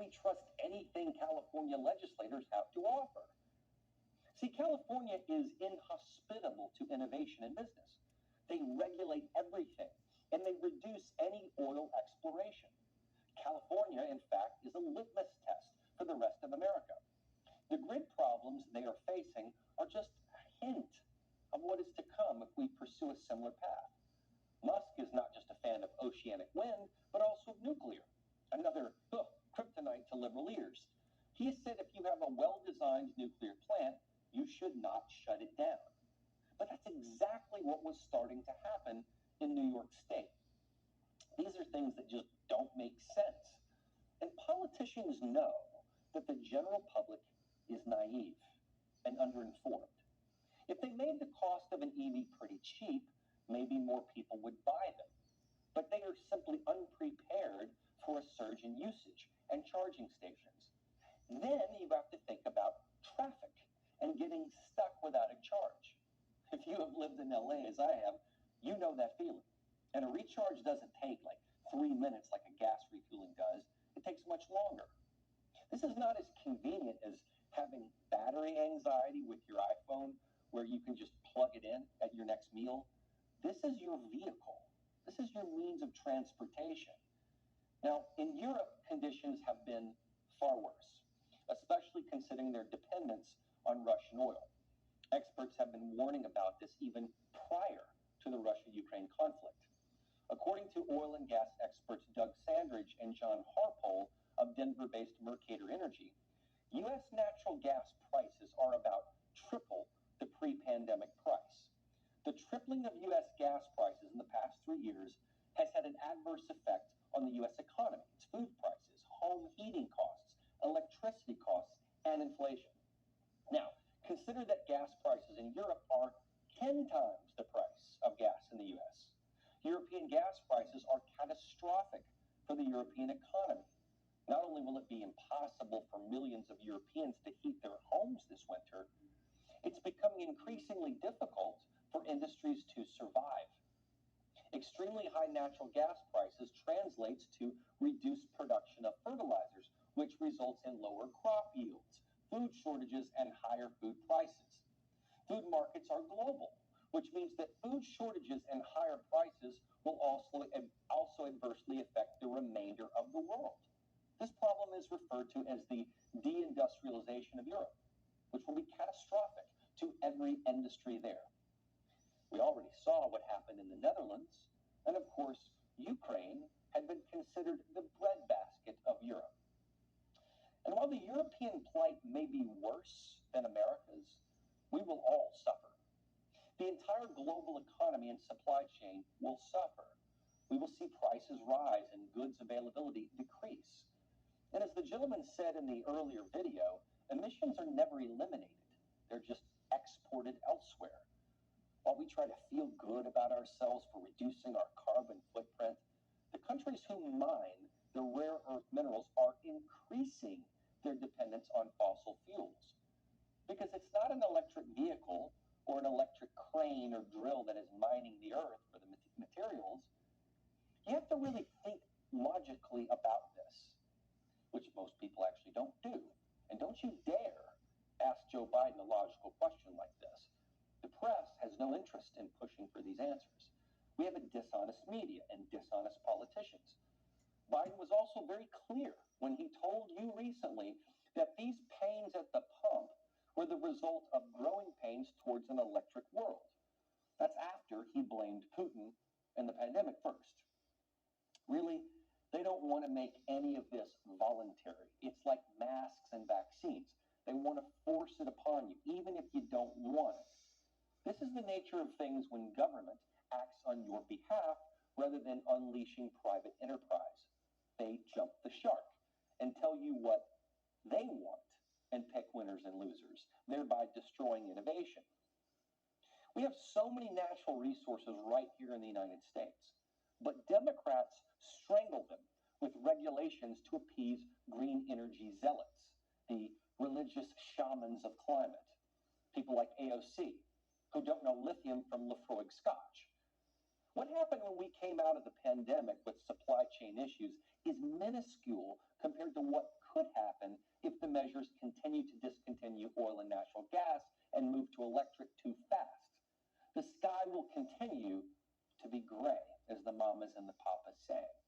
we trust anything California legislators have to offer? See, California is inhospitable to innovation and business. They regulate everything, and they reduce any oil exploration. California, in fact, is a litmus test for the rest of America. The grid problems they are facing are just a hint of what is to come if we pursue a similar path. Musk is not just a fan of oceanic wind, but also of nuclear, another kryptonite to liberal ears. He has said if you have a well-designed nuclear plant, you should not shut it down. But that's exactly what was starting to happen in New York State. These are things that just don't make sense. And politicians know that the general public is naive and underinformed. If they made the cost of an EV pretty cheap, maybe more people would buy them. But they are simply unprepared for a surge in usage and charging stations. Then you have to think about traffic and getting stuck without a charge. If you have lived in LA as I have, you know that feeling. And a recharge doesn't take like 3 minutes like a gas refueling does. It takes much longer. This is not as convenient as having battery anxiety with your iPhone where you can just plug it in at your next meal. This is your vehicle. This is your means of transportation. Now, in Europe, conditions have been far worse, especially considering their dependence on Russian oil. Experts have been warning about this even prior to the Russia-Ukraine conflict. According to oil and gas experts Doug Sandridge and John Harpole of Denver-based Mercator Energy, U.S. natural gas prices are about triple the pre-pandemic price. The tripling of U.S. gas prices in the past 3 years has had an adverse effect on the U.S. economy, its food prices, home heating costs, electricity costs, and inflation. Now, consider that gas prices in Europe are 10 times the price of gas in the U.S. European gas prices are catastrophic for the European economy. Not only will it be impossible for millions of Europeans to heat their homes this winter, it's becoming increasingly difficult for industries to survive. Extremely high natural gas prices translates to reduced production of fertilizers, which results in lower crop yields, food shortages, and higher food prices. Food markets are global, which means that food shortages and higher prices will also adversely affect the remainder of the world. This problem is referred to as the deindustrialization of Europe, which will be catastrophic to every industry there. We already saw what happened in the Netherlands, and of course, Ukraine had been considered the breadbasket of Europe. And while the European plight may be worse than America's, we will all suffer. The entire global economy and supply chain will suffer. We will see prices rise and goods availability decrease. And as the gentleman said in the earlier video, emissions are never eliminated. They're just exported elsewhere. While we try to feel good about ourselves for reducing our carbon footprint, the countries who mine the rare earth minerals are increasing their dependence on fossil fuels. Because it's not an electric vehicle or an electric crane or drill that is mining the earth for the materials. You have to really think logically about this, which most people actually don't do. And don't you dare ask Joe Biden a logical question like this. The press has no interest in pushing for these answers. We have a dishonest media and dishonest politicians. Biden was also very clear when he told you recently that these pains at the pump were the result of growing pains towards an electric world. That's after he blamed Putin and the pandemic first. Really, they don't want to make any of this voluntary. It's like masks and vaccines. They want to force it upon you, even if you don't want it. This is the nature of things when government acts on your behalf rather than unleashing private enterprise. They jump the shark and tell you what they want and pick winners and losers, thereby destroying innovation. We have so many natural resources right here in the United States, but Democrats strangle them with regulations to appease green energy zealots, the religious shamans of climate, people like AOC, who don't know lithium from Lefroy Scotch. What happened when we came out of the pandemic with supply chain issues is minuscule compared to what could continue to discontinue oil and natural gas and move to electric too fast. The sky will continue to be gray, as the mamas and the papas say.